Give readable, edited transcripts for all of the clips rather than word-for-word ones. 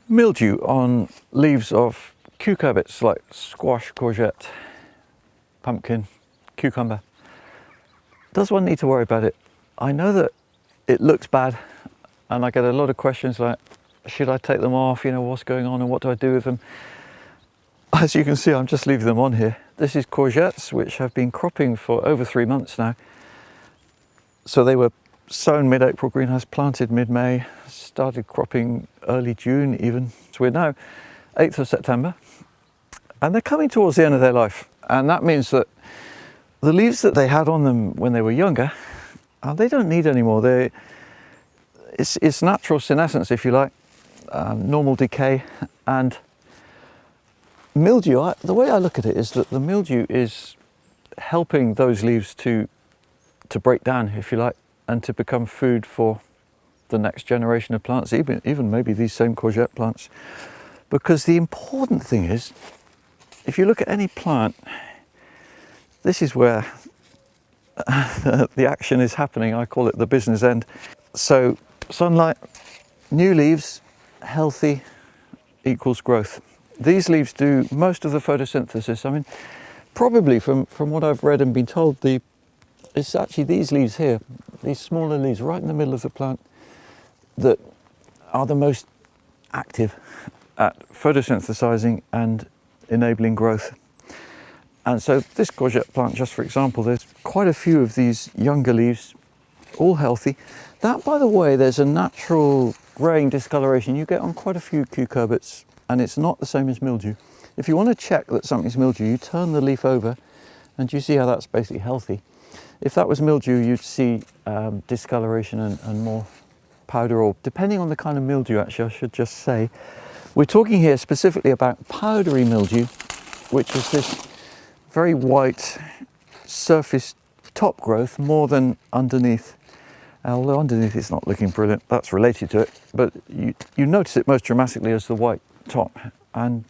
Mildew on leaves of cucurbits like squash, courgette, pumpkin, cucumber. Does one need to worry about it? I know that it looks bad and I get a lot of questions like, should I take them off? You know, what's going on and what do I do with them? As you can see, I'm just leaving them on here. This is courgettes, which have been cropping for over 3 months now. So they were sown mid-April, greenhouse planted mid-May, started cropping early June even. So we're now 8th of September and they're coming towards the end of their life. And that means that the leaves that they had on them when they were younger, they don't need anymore. It's natural senescence, if you like, normal decay. And mildew, the way I look at it is that the mildew is helping those leaves to break down, if you like, and to become food for the next generation of plants, even maybe these same courgette plants. Because the important thing is, if you look at any plant, this is where the action is happening. I call it the business end. So sunlight, new leaves, healthy equals growth. These leaves do most of the photosynthesis. I mean, probably from what I've read and been told, it's actually these leaves here, these smaller leaves right in the middle of the plant, that are the most active at photosynthesizing and enabling growth. And so this courgette plant, just for example, there's quite a few of these younger leaves, all healthy. That, by the way, there's a natural greying discoloration you get on quite a few cucurbits, and it's not the same as mildew. If you want to check that something's mildew, you turn the leaf over and you see how that's basically healthy. If that was mildew, you'd see discoloration and more powder, or depending on the kind of mildew, actually, I should just say. We're talking here specifically about powdery mildew, which is this very white surface top growth more than underneath. Although underneath it's not looking brilliant, that's related to it, but you notice it most dramatically as the white top. And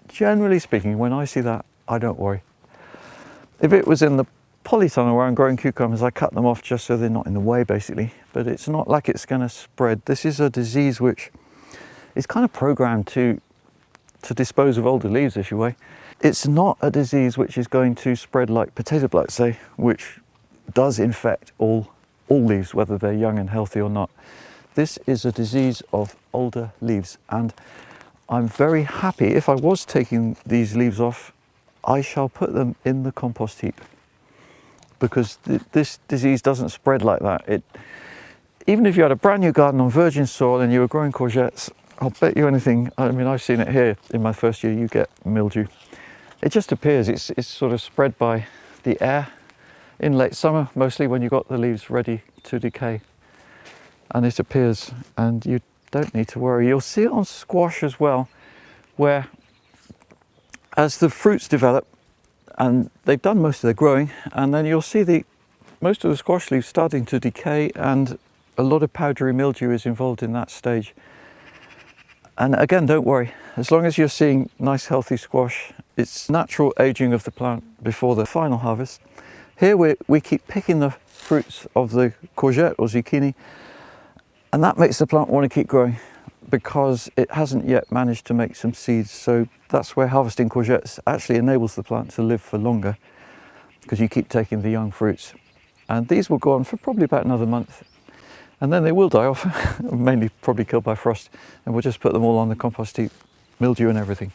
generally speaking, when I see that, I don't worry. If it was in the polytunnel where I'm growing cucumbers, I cut them off just so they're not in the way, basically. But it's not like it's going to spread. This is a disease which is kind of programmed to dispose of older leaves, if you will. It's not a disease which is going to spread like potato blight, say, which does infect all leaves, whether they're young and healthy or not. This is a disease of older leaves, and I'm very happy. If I was taking these leaves off, I shall put them in the compost heap, because this disease doesn't spread like that. Even if you had a brand new garden on virgin soil and you were growing courgettes, I'll bet you anything, I mean, I've seen it here in my first year, you get mildew. It just appears, it's sort of spread by the air in late summer, mostly when you've got the leaves ready to decay. And it appears, and you don't need to worry. You'll see it on squash as well, where as the fruits develop, and they've done most of their growing, and then you'll see most of the squash leaves starting to decay, and a lot of powdery mildew is involved in that stage. And again, don't worry, as long as you're seeing nice healthy squash, it's natural aging of the plant before the final harvest. Here we keep picking the fruits of the courgette or zucchini, and that makes the plant want to keep growing because it hasn't yet managed to make some seeds. So that's where harvesting courgettes actually enables the plant to live for longer, because you keep taking the young fruits. And these will go on for probably about another month, and then they will die off, mainly probably killed by frost, and we'll just put them all on the compost heap, mildew and everything.